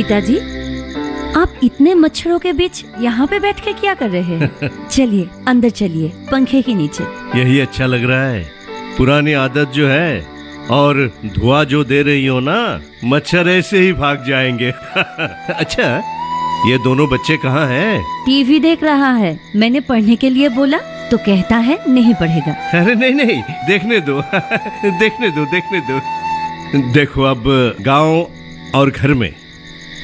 पिताजी, आप इतने मच्छरों के बीच यहाँ पे बैठ के क्या कर रहे हैं? चलिए अंदर चलिए, पंखे के नीचे। यही अच्छा लग रहा है। पुरानी आदत जो है और धुआं जो दे रही हो ना, मच्छर ऐसे ही भाग जाएंगे। अच्छा, ये दोनों बच्चे कहाँ हैं? टीवी देख रहा है। मैंने पढ़ने के लिए बोला तो कहता है नहीं पढ़ेगा। अरे नहीं नहीं, देखने दो। देखने दो। देखो, अब गांव और घर में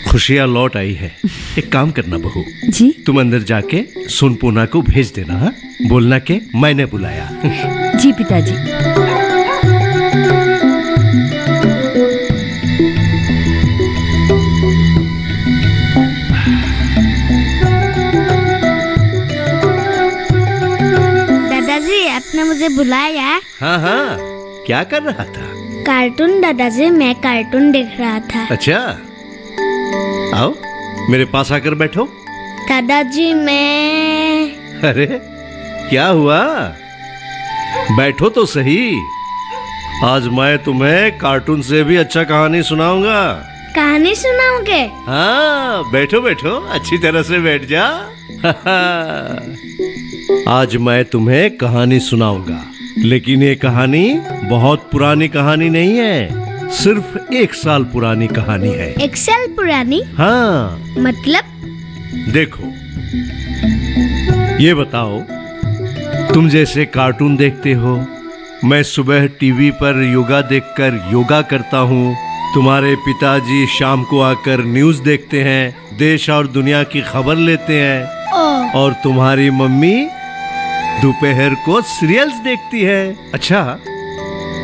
खुशियाँ लौट आई है। एक काम करना बहू जी, तुम अंदर जाके सोनपूना को भेज देना। हा? बोलना के मैंने बुलाया। जी पिताजी। दादाजी, आपने मुझे बुलाया? हाँ हाँ, क्या कर रहा था? कार्टून दादाजी, मैं कार्टून देख रहा था। अच्छा, आओ मेरे पास आकर बैठो। दादाजी मैं... अरे क्या हुआ? बैठो तो सही। आज मैं तुम्हें कार्टून से भी अच्छा कहानी सुनाऊंगा। कहानी सुनाओगे? हाँ, बैठो बैठो, अच्छी तरह से बैठ जा। आज मैं तुम्हें कहानी सुनाऊंगा, लेकिन ये कहानी बहुत पुरानी कहानी नहीं है, सिर्फ 1 साल पुरानी कहानी है। 1 साल पुरानी? हाँ। मतलब? देखो, ये बताओ, तुम जैसे कार्टून देखते हो, मैं सुबह टीवी पर योगा देखकर योगा करता हूँ। तुम्हारे पिताजी शाम को आकर न्यूज़ देखते हैं, देश और दुनिया की खबर लेते हैं। और तुम्हारी मम्मी दोपहर को सीरियल्स देखती है। अच्छा,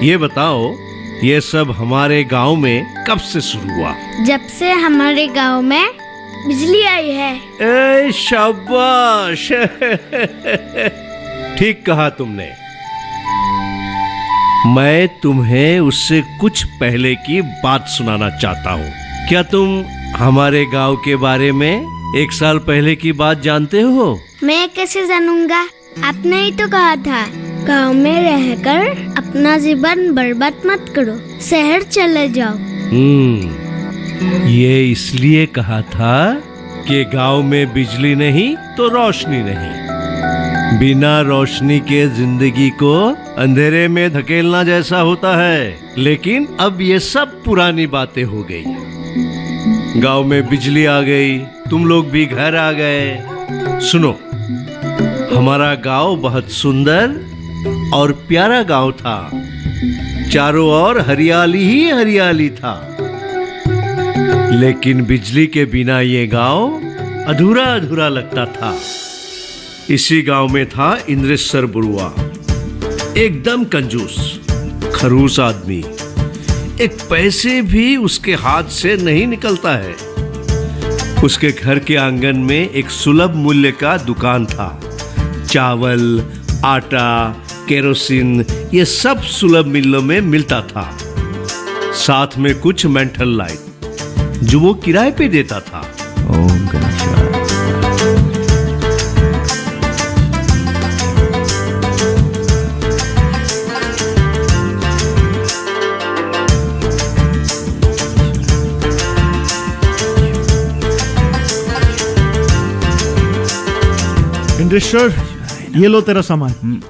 ये बताओ, ये सब हमारे गांव में कब से शुरू हुआ? जब से हमारे गांव में बिजली आई है। ए शाबाश। ठीक कहा तुमने। मैं तुम्हें उससे कुछ पहले की बात सुनाना चाहता हूँ। क्या तुम हमारे गांव के बारे में 1 साल पहले की बात जानते हो? मैं कैसे जानूंगा? आपने ही तो कहा था, गांव में रहकर अपना जीवन बर्बाद मत करो, शहर चले जाओ। ये इसलिए कहा था कि गांव में बिजली नहीं तो रोशनी नहीं। बिना रोशनी के जिंदगी को अंधेरे में धकेलना जैसा होता है। लेकिन अब ये सब पुरानी बातें हो गई। गांव में बिजली आ गई, तुम लोग भी घर आ गए। सुनो, हमारा गांव बहुत सुंदर और प्यारा गांव था। चारों ओर हरियाली ही हरियाली था। लेकिन बिजली के बिना ये गांव अधूरा अधूरा लगता था। इसी गांव में था इंद्रेश्वर बुरुआ, एकदम कंजूस, खड़ूस आदमी। एक पैसे भी उसके हाथ से नहीं निकलता है। उसके घर के आंगन में एक सुलभ मूल्य का दुकान था। चावल, आटा, केरोसिन, ये सब सुलभ मूल्यों में मिलता था। साथ में कुछ मेंटल लाइट जो वो किराए पे देता था। ओम गणेशाय। इंद्रेश्वर, ये लो तेरा सामान।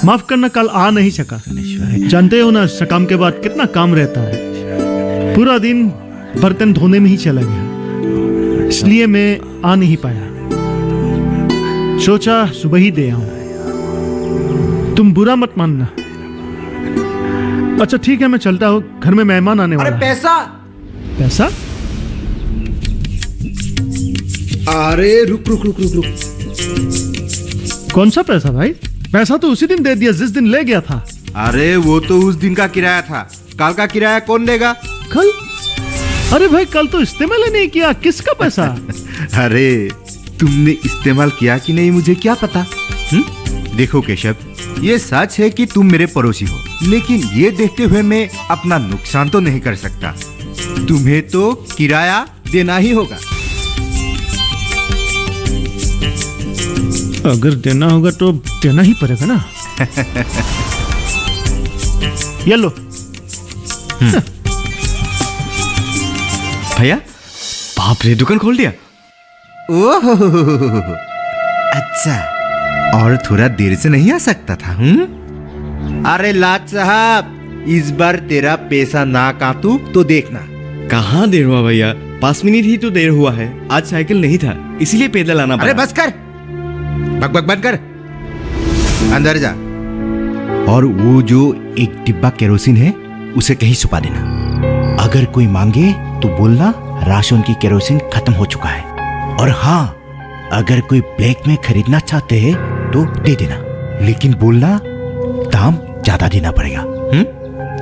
माफ करना, कल आ नहीं सका। जानते हो ना, काम के बाद कितना काम रहता है। पूरा दिन बर्तन धोने में ही चला गया, इसलिए मैं आ नहीं पाया। सोचा सुबह ही दे आऊं। तुम बुरा मत मानना। अच्छा ठीक है, मैं चलता हूँ, घर में मेहमान आने वाला है। पैसा? पैसा? अरे रुक। कौन सा पैसा भाई? पैसा तो उसी दिन दे दिया जिस दिन ले गया था। अरे वो तो उस दिन का किराया था, कल का किराया कौन देगा? कल? अरे भाई, कल तो इस्तेमाल ही नहीं किया, किसका पैसा? अरे तुमने इस्तेमाल किया कि नहीं मुझे क्या पता। देखो केशव, ये सच है कि तुम मेरे पड़ोसी हो, लेकिन ये देखते हुए मैं अपना नुकसान तो नहीं कर सकता। तुम्हें तो किराया देना ही होगा। अगर देना होगा तो देना ही पड़ेगा ना। ये लो। भैया बाप रे, दुकान खोल दिया। ओह, अच्छा, और थोड़ा देर से नहीं आ सकता था? अरे लाट साहब, इस बार तेरा पैसा ना काटू तो देखना। कहाँ देर हुआ भैया, 5 मिनट ही तो देर हुआ है। आज साइकिल नहीं था, इसीलिए पैदल आना अरे पड़ा। बस कर, बक बक बंद कर, अंदर जा। और वो जो एक डिब्बा केरोसिन है उसे कहीं छुपा देना। अगर कोई मांगे तो बोलना राशन की केरोसिन खत्म हो चुका है। और हाँ, अगर कोई ब्लैक में खरीदना चाहते हैं तो दे देना, लेकिन बोलना दाम ज्यादा देना पड़ेगा।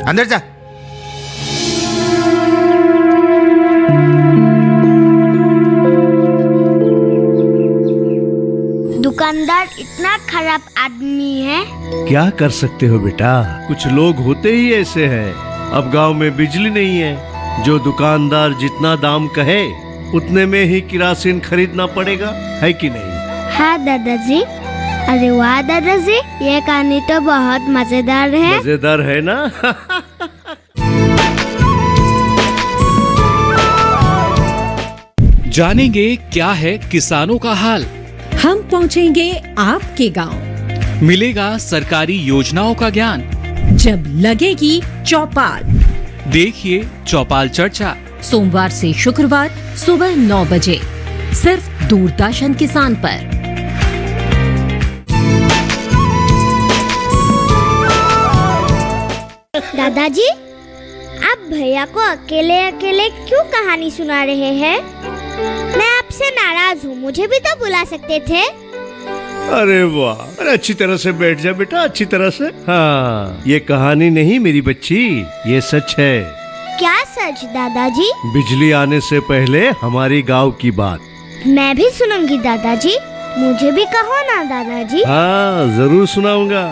अंदर जा। दुकानदार इतना खराब आदमी है। क्या कर सकते हो बेटा, कुछ लोग होते ही ऐसे हैं। अब गांव में बिजली नहीं है, जो दुकानदार जितना दाम कहे उतने में ही किरासिन खरीदना पड़ेगा, है कि नहीं? हाँ दादाजी। अरे वाह दादाजी, ये कहानी तो बहुत मजेदार है। मजेदार है ना? जानेंगे क्या है किसानों का हाल। हम पहुंचेंगे आपके गांव। मिलेगा सरकारी योजनाओं का ज्ञान। जब लगेगी चौपाल, देखिए चौपाल चर्चा। सोमवार से शुक्रवार सुबह 9 बजे, सिर्फ दूरदर्शन किसान पर। दादाजी, आप भैया को अकेले अकेले क्यों कहानी सुना रहे हैं? मैं आपसे नाराज हूँ, मुझे भी तो बुला सकते थे। अरे वाह, अरे अच्छी तरह से बैठ जा बेटा, अच्छी तरह से। हाँ, ये कहानी नहीं मेरी बच्ची, ये सच है। क्या सच दादाजी? बिजली आने से पहले हमारी गांव की बात। मैं भी सुनूंगी दादाजी, मुझे भी कहो ना दादाजी। हाँ, जरूर सुनाऊंगा।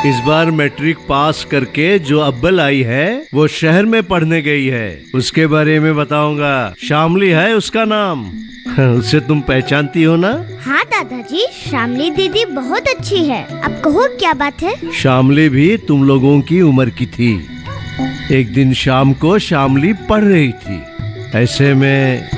इस बार मैट्रिक पास करके जो अव्वल आई है वो शहर में पढ़ने गई है, उसके बारे में बताऊंगा। शामली है उसका नाम। उसे तुम पहचानती हो ना? हाँ दादाजी, शामली दीदी बहुत अच्छी है। अब कहो क्या बात है? शामली भी तुम लोगों की उम्र की थी। एक दिन शाम को शामली पढ़ रही थी, ऐसे में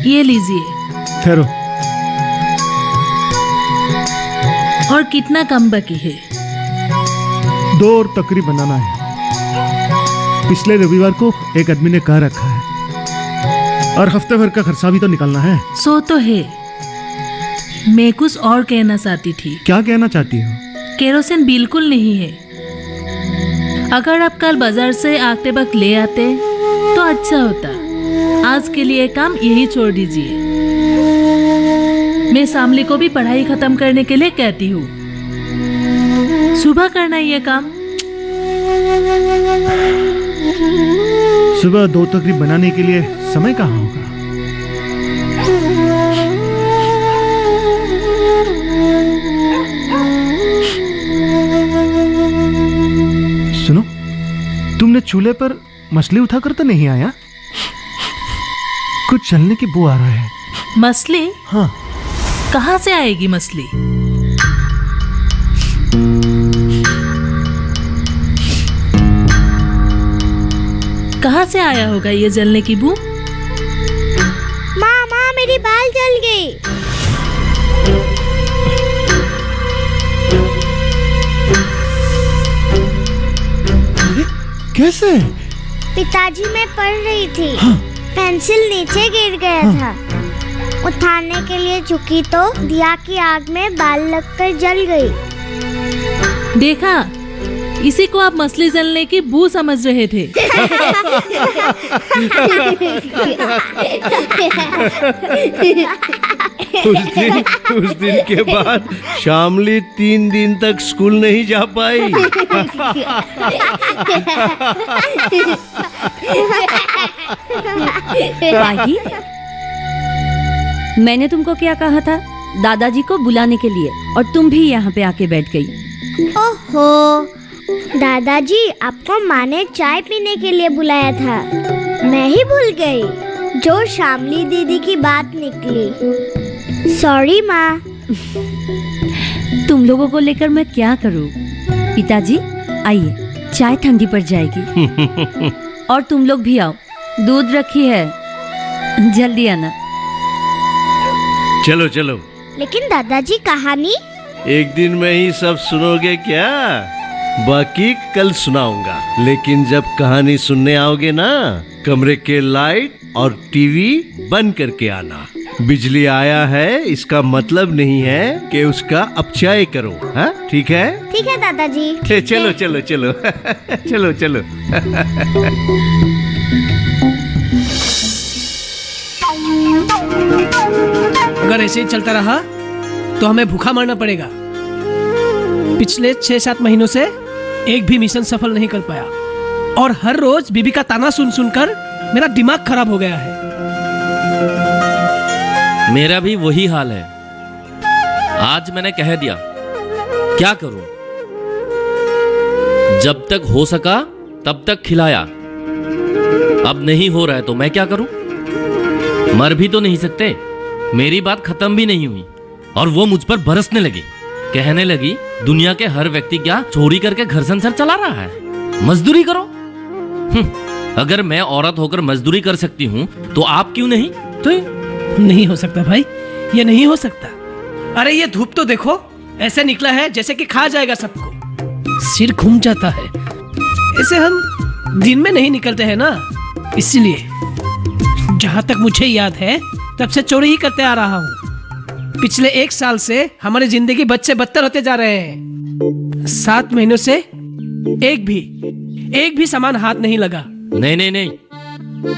ये लीजिए। ठहरो। और कितना कम बाकी है? 2 और तकरी बनाना है। पिछले रविवार को एक आदमी ने कह रखा है, और हफ्ते भर का खर्चा भी तो निकालना है। सो तो है, मैं कुछ और कहना चाहती थी। क्या कहना चाहती हो? केरोसिन बिल्कुल नहीं है। अगर आप कल बाजार से आते वक्त ले आते तो अच्छा होता। आज के लिए काम यही छोड़ दीजिए। मैं शामली को भी पढ़ाई खत्म करने के लिए कहती हूँ। सुबह करना ये काम। सुबह 2 तकरी बनाने के लिए समय कहाँ होगा? सुनो, तुमने चूल्हे पर मछली उठाकर तो नहीं आया? कुछ चलने की बू आ रहा है। मछली? हाँ। कहाँ से आएगी मछली? कहाँ से आया होगा ये जलने की बू? माँ, मेरी बाल जल गई। कैसे? पिताजी, मैं पढ़ रही थी। हाँ। पेंसिल नीचे गिर गया था। उठाने के लिए झुकी तो दिया की आग में बाल लगकर जल गई। देखा, इसी को आप मछली जलने की बू समझ रहे थे। उस दिन के बाद शामली 3 दिन तक स्कूल नहीं जा पाई। पाही, मैंने तुमको क्या कहा था? दादाजी को बुलाने के लिए, और तुम भी यहाँ पे आके बैठ गई। ओहो, दादाजी आपको माँ ने चाय पीने के लिए बुलाया था, मैं ही भूल गई। जो शामली दीदी की बात निकली, सॉरी माँ। तुम लोगों को लेकर मैं क्या करूँ? पिताजी आइए, चाय ठंडी पड़ जाएगी। और तुम लोग भी आओ, दूध रखी है, जल्दी आना। चलो चलो। लेकिन दादाजी कहानी? एक दिन में ही सब सुनोगे क्या? बाकी कल सुनाऊंगा। लेकिन जब कहानी सुनने आओगे ना, कमरे के लाइट और टीवी बंद करके आना। बिजली आया है इसका मतलब नहीं है कि उसका अपचय करो, हाँ? ठीक है? ठीक है दादाजी। चलो चलो चलो चलो चलो। अगर ऐसे ही चलता रहा तो हमें भूखा मरना पड़ेगा। पिछले 6-7 महीनों से एक भी मिशन सफल नहीं कर पाया, और हर रोज बीबी का ताना सुन सुनकर मेरा दिमाग खराब हो गया है। मेरा भी वही हाल है। आज मैंने कह दिया, क्या करूं? जब तक हो सका तब तक खिलाया, अब नहीं हो रहा है तो मैं क्या करूं? मर भी तो नहीं सकते। मेरी बात खत्म भी नहीं हुई और वो मुझ पर बरसने लगी। कहने लगी, दुनिया के हर व्यक्ति क्या चोरी करके घर संसार चला रहा है? मजदूरी करो। अगर मैं औरत होकर मजदूरी कर सकती हूं तो आप क्यों नहीं? तो नहीं हो सकता भाई, ये नहीं हो सकता। अरे ये धूप तो देखो, ऐसे निकला है जैसे कि खा जाएगा सबको। सिर घूम जाता है। ऐसे हम दिन में नहीं निकलते हैं ना, इसलिए। जहां तक मुझे याद है तब से चोरी ही करते आ रहा हूँ। पिछले 1 साल से हमारी जिंदगी बद से बदतर होते जा रहे हैं। 7 महीनों से एक भी सामान हाथ नहीं लगा। नहीं नहीं नहीं,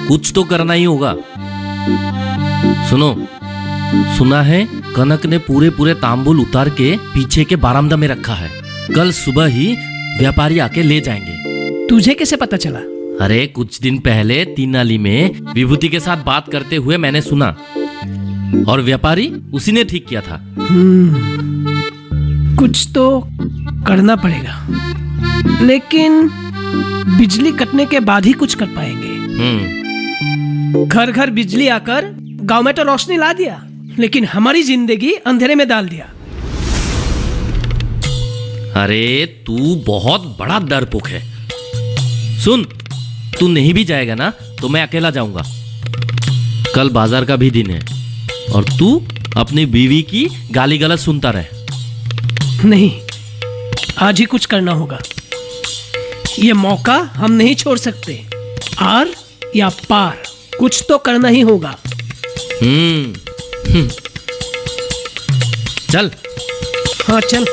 कुछ तो करना ही होगा। सुनो, सुना है कनक ने पूरे तांबुल उतार के पीछे के बारामदा में रखा है। कल सुबह ही व्यापारी आके ले जाएंगे। तुझे कैसे पता चला? अरे कुछ दिन पहले 3 नाली में विभूति के साथ बात करते हुए मैंने सुना, और व्यापारी उसी ने ठीक किया था। कुछ तो करना पड़ेगा, लेकिन बिजली कटने के बाद ही कुछ कर पाएंगे। घर घर बिजली आकर गांव में तो रोशनी ला दिया, लेकिन हमारी जिंदगी अंधेरे में डाल दिया। अरे तू बहुत बड़ा डरपोक है। सुन, तू नहीं भी जाएगा ना तो मैं अकेला जाऊंगा। कल बाजार का भी दिन है और तू अपनी बीवी की गाली गलौज सुनता रहे। नहीं, आज ही कुछ करना होगा। ये मौका हम नहीं छोड़ सकते। आर या पार, कुछ तो करना ही होगा। चल। हाँ चल।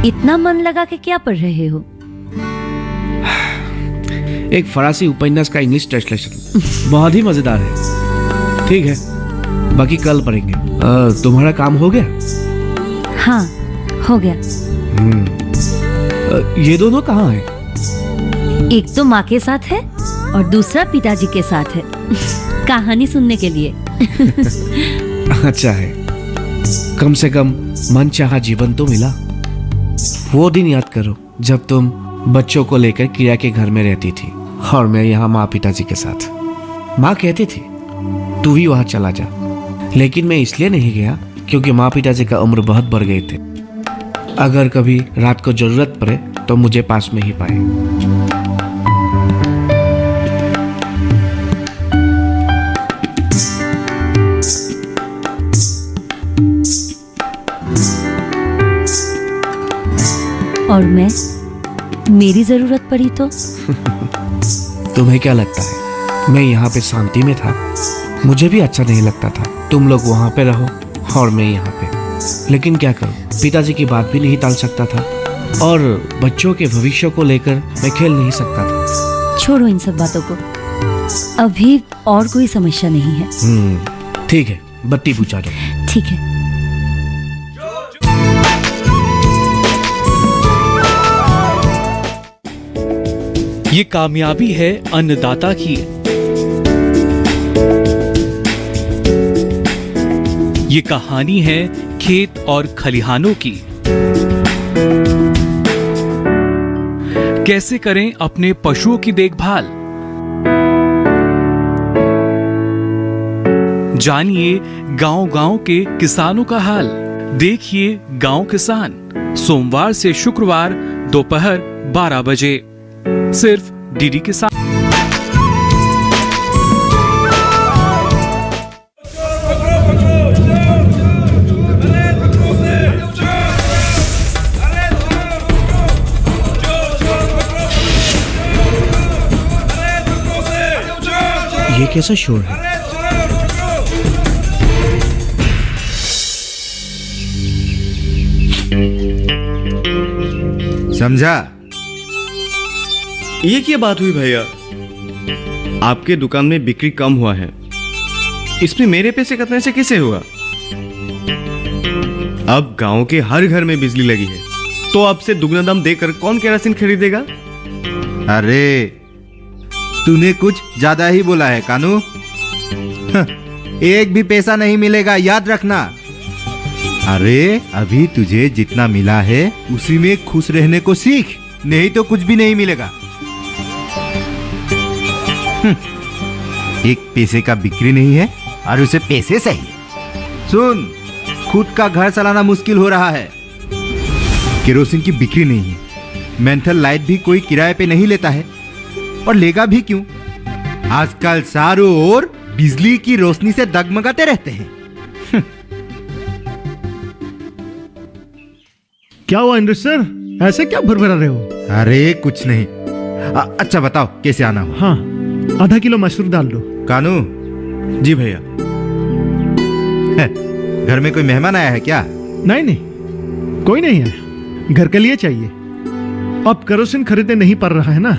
इतना मन लगा के क्या पढ़ रहे हो? एक फरासी उपन्यास का इंग्लिश ट्रांसलेशन, बहुत ही मजेदार है। ठीक है, बाकी कल पढ़ेंगे। तुम्हारा काम हो गया? हाँ, हो गया। ये दोनों कहाँ हैं? एक तो माँ के साथ है और दूसरा पिताजी के साथ है, कहानी सुनने के लिए। अच्छा है, कम से कम मन चाहा जीवन तो मिला। वो दिन याद करो जब तुम बच्चों को लेकर किया के घर में रहती थी और मैं यहाँ माँ पिताजी के साथ। माँ कहती थी तू भी वहाँ चला जा, लेकिन मैं इसलिए नहीं गया क्योंकि माँ पिताजी का उम्र बहुत बढ़ गए थे। अगर कभी रात को जरूरत पड़े तो मुझे पास में ही पाए। और मैं, मेरी जरूरत पड़ी तो? तुम्हें क्या लगता है मैं यहाँ पे शांति में था? मुझे भी अच्छा नहीं लगता था। तुम लोग वहाँ पे रहो और मैं यहाँ पे। लेकिन क्या करूँ, पिताजी की बात भी नहीं टाल सकता था और बच्चों के भविष्य को लेकर मैं खेल नहीं सकता था। छोड़ो इन सब बातों को, अभी और कोई समस्या नहीं है। ठीक है, बत्ती बुझा दो। ठीक है। ये कामयाबी है अन्नदाता की। ये कहानी है खेत और खलिहानों की। कैसे करें अपने पशुओं की देखभाल, जानिए गांव-गांव के किसानों का हाल। देखिए गांव किसान, सोमवार से शुक्रवार दोपहर 12 बजे सिर्फ डीडी किसान। ये कैसा शोर है? समझा? ये क्या बात हुई भैया? आपके दुकान में बिक्री कम हुआ है, इसमें मेरे पैसे कटने से कैसे हुआ? अब गांव के हर घर में बिजली लगी है, तो अब से दुगना दाम देकर कौन केरोसिन खरीदेगा? अरे तूने कुछ ज्यादा ही बोला है कानू। एक भी पैसा नहीं मिलेगा, याद रखना। अरे अभी तुझे जितना मिला है उसी में खुश रहने को सीख, नहीं तो कुछ भी नहीं मिलेगा। एक पैसे का बिक्री नहीं है और उसे पैसे चाहिए। सुन, खुद का घर चलाना मुश्किल हो रहा है, केरोसिन की बिक्री नहीं है, मेंथल लाइट भी कोई किराए पे नहीं लेता है, और लेगा भी क्यों? आजकल चारों ओर बिजली की रोशनी से डगमगाते रहते हैं। क्या हुआ इंद्र सर, ऐसे क्या भरभरा रहे हो? अरे कुछ नहीं। अच्छा बताओ कैसे आना हो? हाँ, आधा किलो मशरूम डाल दो। कानू। जी भैया। घर में कोई मेहमान आया है क्या? नहीं नहीं, कोई नहीं है, घर के लिए चाहिए। अब केरोसिन खरीदने नहीं पड़ रहा है ना,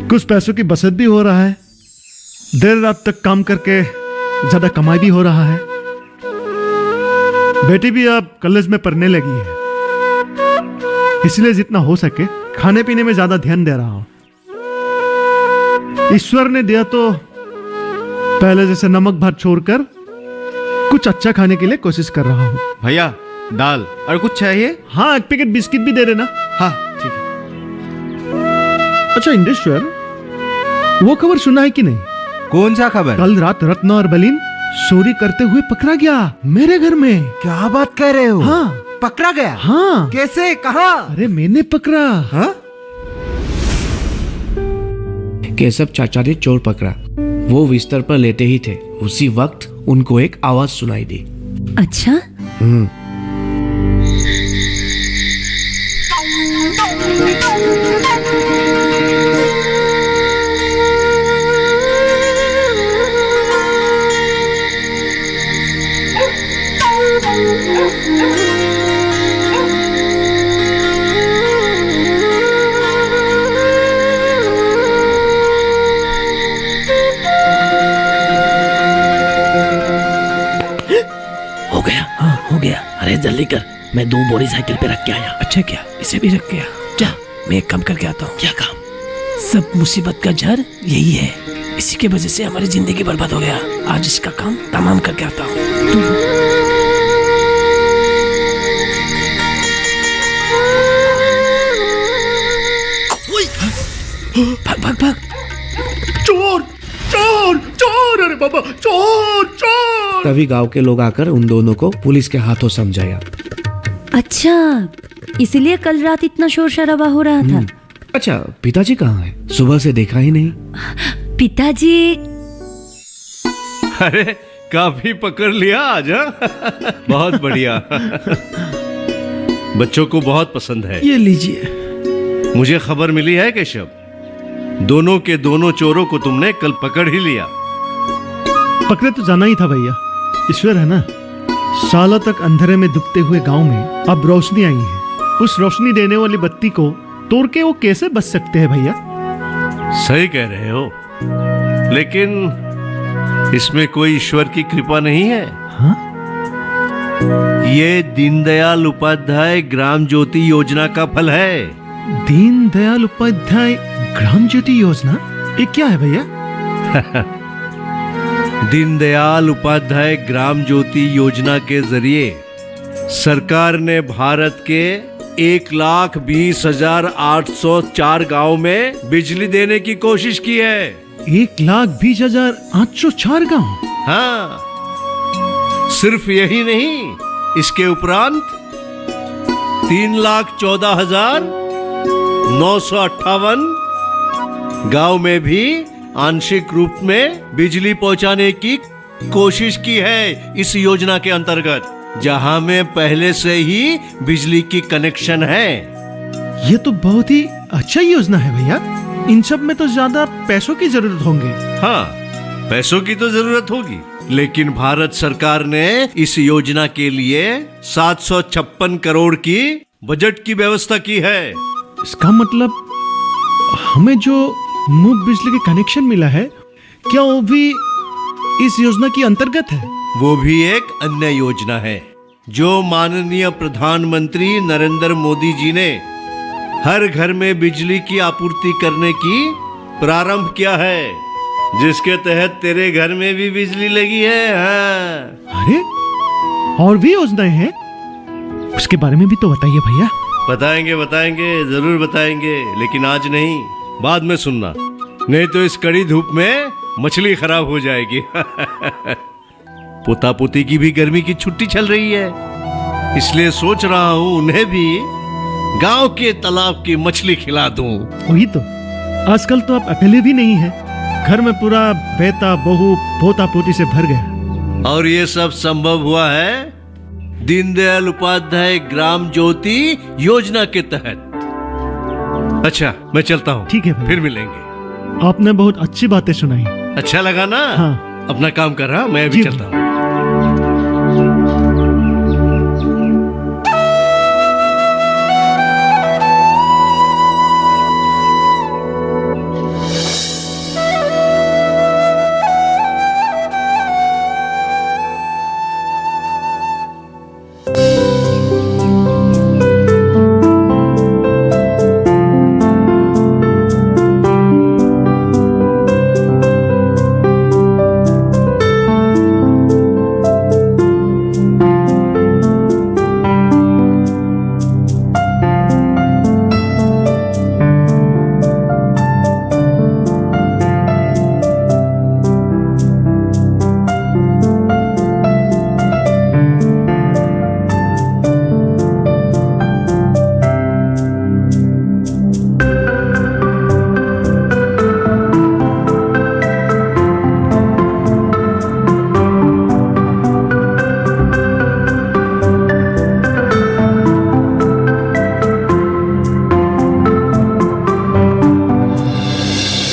कुछ पैसों की बचत भी हो रहा है, देर रात तक काम करके ज्यादा कमाई भी हो रहा है। बेटी भी अब कॉलेज में पढ़ने लगी है, इसलिए जितना हो सके खाने पीने में ज्यादा ध्यान दे रहा हूं। ईश्वर ने दिया तो पहले जैसे नमक भात छोड़कर कुछ अच्छा खाने के लिए कोशिश कर रहा हूं। भैया दाल और कुछ चाहिए? हाँ, एक पैकेट बिस्किट भी दे देना। हाँ ठीक है। अच्छा इंद्रेश्वर, वो खबर सुना है कि नहीं? कौन सा खबर? कल रात रत्न और बलीन चोरी करते हुए पकड़ा गया मेरे घर में। क्या बात कर रहे हो? हाँ, पकड़ा गया? हाँ। कैसे, कहाँ? अरे मैंने पकड़ा। हाँ? केशव चाचा ने चोर पकड़ा, वो बिस्तर पर लेटे ही थे, उसी वक्त उनको एक आवाज सुनाई दी। अच्छा? अरे जल्दी कर, मैं 2 बोरी साइकिल पे रख के आया। अच्छा क्या, इसे भी रख गया? जा, मैं एक काम करके आता हूँ। क्या काम? सब मुसीबत का जड़ यही है, इसी के वजह से हमारी जिंदगी बर्बाद हो गया। आज इसका काम तमाम करके आता हूँ। भाग भाग भाग। चोर चोर चोर, अरे बाबा, चोर चोर। तभी गांव के लोग आकर उन दोनों को पुलिस के हाथों समझाया। अच्छा, इसलिए कल रात इतना शोर शराबा हो रहा था। अच्छा, पिताजी कहाँ हैं? सुबह से देखा ही नहीं। पिताजी? अरे काफी पकड़ लिया आज। बहुत बढ़िया। बच्चों को बहुत पसंद है। ये लीजिए। मुझे खबर मिली है केशव, दोनों के दोनों चोरों को तुमने कल पकड़ ही लिया। पकड़े तो जाना ही था भैया, ईश्वर है ना। सालों तक अंधेरे में डूबते हुए गांव में अब रोशनी आई है। उस रोशनी देने वाली बत्ती को तोड़ के वो कैसे बच सकते हैं भैया? सही कह रहे हो, लेकिन इसमें कोई ईश्वर की कृपा नहीं है। हाँ? ये दीनदयाल उपाध्याय ग्राम ज्योति योजना का फल है। दीनदयाल उपाध्याय ग्राम ज्योति योजना, ये क्या है भैया? दीनदयाल उपाध्याय ग्राम ज्योति योजना के जरिए सरकार ने भारत के 1,20,804 गांव में बिजली देने की कोशिश की है। 1,20,804 गांव? हाँ, सिर्फ यही नहीं, इसके उपरांत 3,14,958 गांव में भी आंशिक रूप में बिजली पहुंचाने की कोशिश की है इस योजना के अंतर्गत, जहां में पहले से ही बिजली की कनेक्शन है। ये तो बहुत ही अच्छा योजना है भैया। इन सब में तो ज्यादा पैसों की जरूरत होंगे। हाँ, पैसों की तो जरूरत होगी, लेकिन भारत सरकार ने इस योजना के लिए 756 करोड़ की बजट की व्यवस्था की है। इसका मतलब हमें जो मुफ्त बिजली के कनेक्शन मिला है, क्या वो भी इस योजना के अंतर्गत है? वो भी एक अन्य योजना है जो माननीय प्रधानमंत्री नरेंद्र मोदी जी ने हर घर में बिजली की आपूर्ति करने की प्रारंभ किया है, जिसके तहत तेरे घर में भी बिजली लगी है। हाँ। अरे, और भी योजनाएं हैं? उसके बारे में भी तो बताइए भैया। बताएंगे बताएंगे, जरूर बताएंगे, लेकिन आज नहीं, बाद में सुनना, नहीं तो इस कड़ी धूप में मछली खराब हो जाएगी। पोता पोती की भी गर्मी की छुट्टी चल रही है, इसलिए सोच रहा हूँ उन्हें भी गांव के तालाब की मछली खिला दूं। वही तो, आजकल तो आप अकेले भी नहीं हैं, घर में पूरा बेटा बहू पोता पोती से भर गया। और ये सब संभव हुआ है दीनदयाल उपाध्याय ग्राम ज्योति योजना के तहत। अच्छा, मैं चलता हूँ। ठीक है भैया। फिर मिलेंगे। आपने बहुत अच्छी बातें सुनाई। अच्छा लगा ना? हाँ। अपना काम कर रहा, मैं भी जी। चलता हूँ।